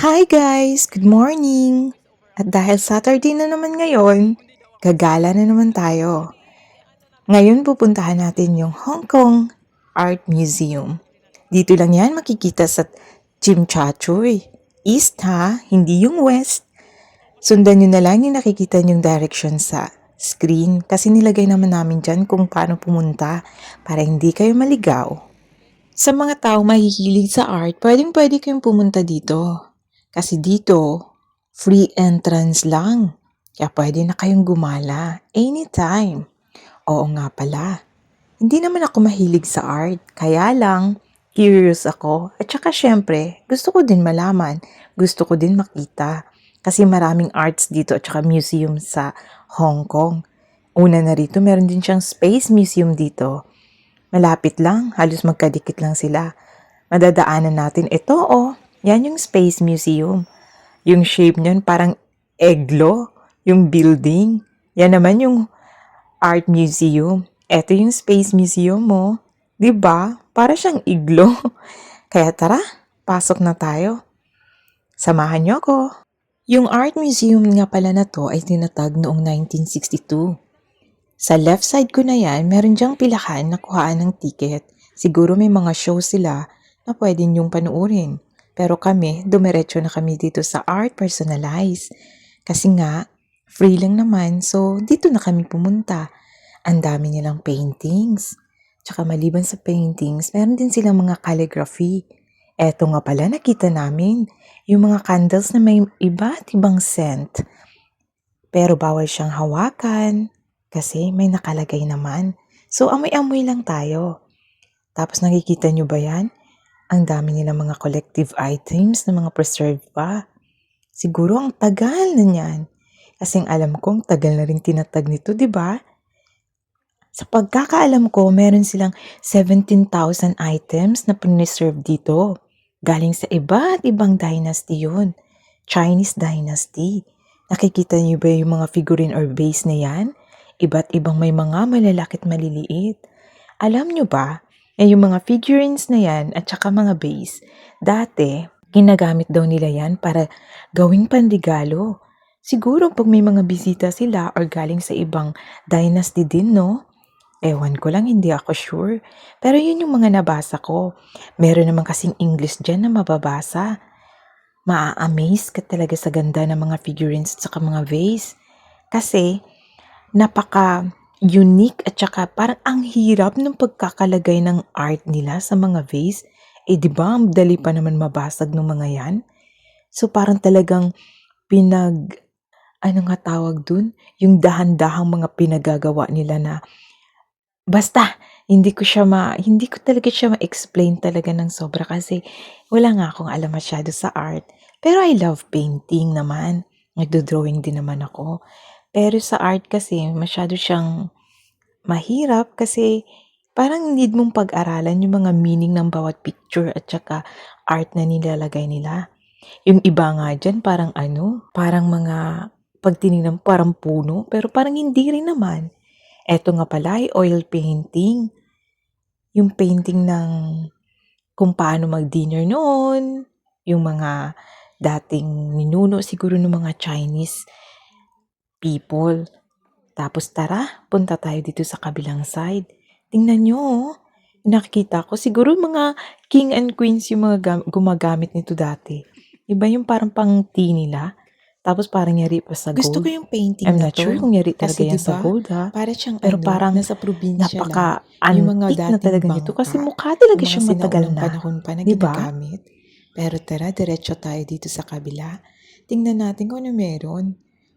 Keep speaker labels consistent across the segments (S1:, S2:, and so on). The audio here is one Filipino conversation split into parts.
S1: Hi guys! Good morning! At dahil Saturday na naman ngayon, gagala na naman tayo. Ngayon pupuntahan natin yung Hong Kong Art Museum. Dito lang yan makikita sa Chimchachoy. East ha, hindi yung west. Sundan nyo na lang yung nakikita nyong direction sa screen kasi nilagay naman namin dyan kung paano pumunta para hindi kayo maligaw. Sa mga tao mahihilig sa art, pwedeng-pwede kayong pumunta dito. Kasi dito, free entrance lang. Kaya pwede na kayong gumala anytime. Oo nga pala, hindi naman ako mahilig sa art. Kaya lang, curious ako. At saka syempre, gusto ko din malaman. Gusto ko din makita. Kasi maraming arts dito at saka museum sa Hong Kong. Una na rito, meron din siyang Space Museum dito. Malapit lang, halos magkadikit lang sila. Madadaanan natin ito yan yung Space Museum. Yung shape niyan parang eglo, yung building. Yan naman yung Art Museum. Ito yung Space Museum mo. 'Di ba? Para siyang iglo. Kaya tara, pasok na tayo. Samahan niyo ako. Yung Art Museum nga pala na to ay tinatag noong 1962. Sa left side ko na yan, meron dyang pilahan na kuhaan ng ticket. Siguro may mga show sila na pwede niyong panuorin. Pero kami, dumiretso na kami dito sa art personalize. Kasi nga, free lang naman, so dito na kami pumunta. Ang dami nilang paintings. Tsaka maliban sa paintings, meron din silang mga calligraphy. Eto nga pala nakita namin, yung mga candles na may iba't ibang scent. Pero bawal siyang hawakan kasi may nakalagay naman. So amoy-amoy lang tayo. Tapos nakikita nyo ba yan? Ang dami nilang mga collective items na mga preserved pa. Siguro ang tagal na niyan. Kasi alam ko, ang tagal na rin tinatag nito, di ba? Sa pagkakaalam ko, meron silang 17,000 items na preserved dito. Galing sa iba't ibang dynasty yun. Chinese dynasty. Nakikita niyo ba yung mga figurine or vase na yan? Iba't ibang may mga malalaki at maliliit. Alam niyo ba, yung mga figurines na yan at saka mga vase, dati, ginagamit daw nila yan para gawing panregalo. Siguro pag may mga bisita sila or galing sa ibang dynasty din, no? Ewan ko lang, hindi ako sure. Pero yun yung mga nabasa ko. Meron naman kasing English dyan na mababasa. Maa-amaze ka talaga sa ganda ng mga figurines at saka mga vase. Kasi, napaka-unique at saka parang ang hirap ng pagkakalagay ng art nila sa mga vase. Di ba, ang dali pa naman mabasag ng mga yan? So, parang talagang ano nga tawag dun? Yung dahan-dahang mga pinagagawa nila na basta, hindi ko talaga siya ma-explain talaga ng sobra kasi wala nga akong alam masyado sa art. Pero I love painting naman. Nagdo-drawing din naman ako. Pero sa art kasi masyado siyang mahirap kasi parang need mong pag-aralan yung mga meaning ng bawat picture at saka art na nilalagay nila. Yung iba nga dyan parang mga pag tinignan parang puno pero parang hindi rin naman. Eto nga pala ay oil painting. Yung painting ng kung paano mag-dinner noon, yung mga dating ninuno siguro ng mga Chinese people. Tapos tara, punta tayo dito sa kabilang side. Tingnan nyo, nakikita ko siguro mga king and queens yung mga gumagamit nito dati. Iba yung parang pang tea nila. Tapos parang yari pa sa
S2: Gusto ko
S1: gold.
S2: yung painting
S1: I'm
S2: na
S1: not
S2: to.
S1: sure kung yari talaga
S2: Kasi
S1: yan sa
S2: 'di ba,
S1: gold ha.
S2: para siyang
S1: Pero parang
S2: nasa probinsya lang. Yung mga
S1: napaka-antique na
S2: dating
S1: talaga nito kasi
S2: bangka,
S1: mukha talaga
S2: yung mga
S1: siyang matagal
S2: sinaunang
S1: na.
S2: panahon pa na
S1: 'Di ba?
S2: ginagamit. Pero tara, diretso tayo dito sa kabila. Tingnan natin kung ano meron.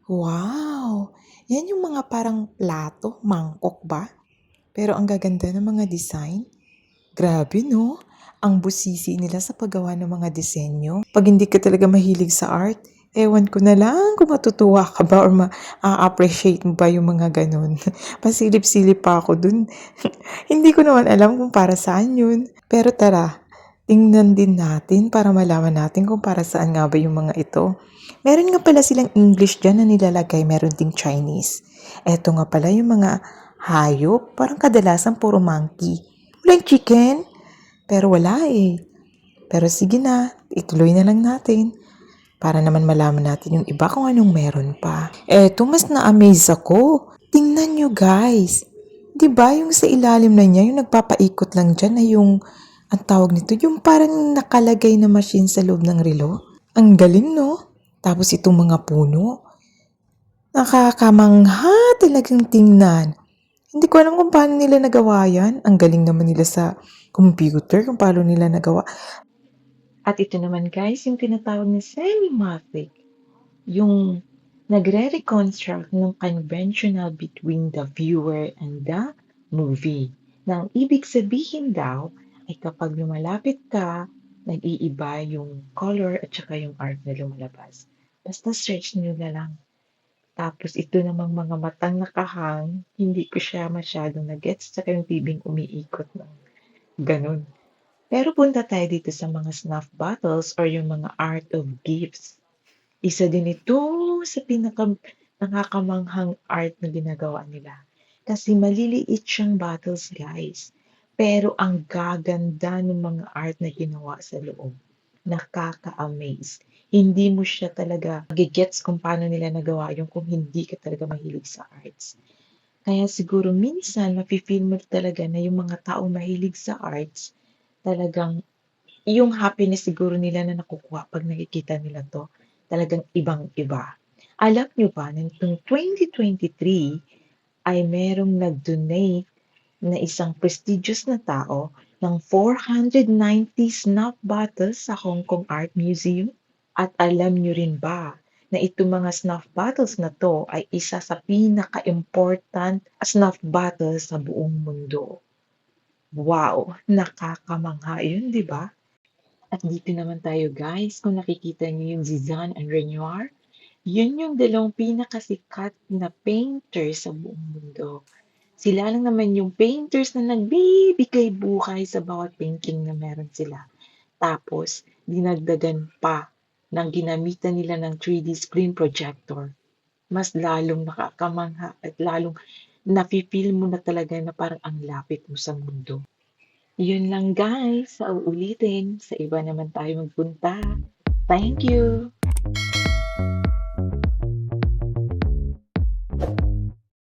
S2: Wow! Yan yung mga parang plato, mangkok ba? Pero ang gaganda ng mga design. Grabe no? Ang busisi nila sa paggawa ng mga disenyo. Pag hindi ka talaga mahilig sa art, ewan ko na lang kung matutuwa ka ba or ma-appreciate mo ba yung mga ganun. Pasilip-silip pa ako dun. Hindi ko naman alam kung para saan yun. Pero tara, tingnan din natin para malaman natin kung para saan nga ba yung mga ito. Meron nga pala silang English dyan na nilalagay, meron ding Chinese. Eto nga pala yung mga hayop, parang kadalasan puro monkey. Walang chicken? Pero wala eh. Pero sige na, ituloy na lang natin. para naman malaman natin yung iba kung anong meron pa. Eto, mas na-amaze ako. Tingnan nyo guys. 'Di ba yung sa ilalim na niya, yung nagpapaikot lang dyan na yung, ang tawag nito, yung parang nakalagay na machine sa loob ng relo. Ang galing, no? Tapos itong mga puno, nakakamangha talagang tingnan. Hindi ko alam kung paano nila nagawa yan. Ang galing naman nila sa computer kung paano nila nagawa. At ito naman guys, yung tinatawag na cinematic, yung nagre-reconstruct ng conventional between the viewer and the movie. Na ang ibig sabihin daw ay kapag lumalapit ka, nag-iiba yung color at saka yung art na lumalabas. Basta search nyo na lang. Tapos ito namang mga matang nakahang, hindi ko siya masyadong na-gets, saka yung tibing umiikot ng ganun. Pero punta tayo dito sa mga snuff bottles or yung mga art of gifts. Isa din ito sa nakakamanghang art na ginagawa nila. Kasi maliliit siyang bottles, guys. Pero ang gaganda ng mga art na ginawa sa loob. Nakaka-amaze. Hindi mo siya talaga gigets kung paano nila nagawa yung kung hindi ka talaga mahilig sa arts. Kaya siguro minsan mafe-feel mo talaga na yung mga taong mahilig sa arts, talagang yung happiness siguro nila na nakukuha 'pag nakikita nila 'to, talagang ibang-iba. Alam niyo ba na nitong 2023 ay merong nag-donate na isang prestigious na tao ng 490 snuff bottles sa Hong Kong Art Museum? At alam niyo rin ba na itong mga snuff bottles na 'to ay isa sa pinaka-important snuff bottles sa buong mundo? Wow, nakakamangha 'yun, 'di ba? At dito naman tayo guys, kung nakikita niyo yung Cézanne and Renoir, yun yung dalawang pinakasikat na painter sa buong mundo. Sila lang naman yung painters na nagbibigay buhay sa bawat painting na meron sila. Tapos, dinagdagan pa ng ginamitan nila ng 3D screen projector. Mas lalong nakakamangha at lalong nafe-feel mo na talaga na parang ang lapit mo sa mundo. Yun lang guys, sa uulitin, sa iba naman tayo magpunta. Thank you!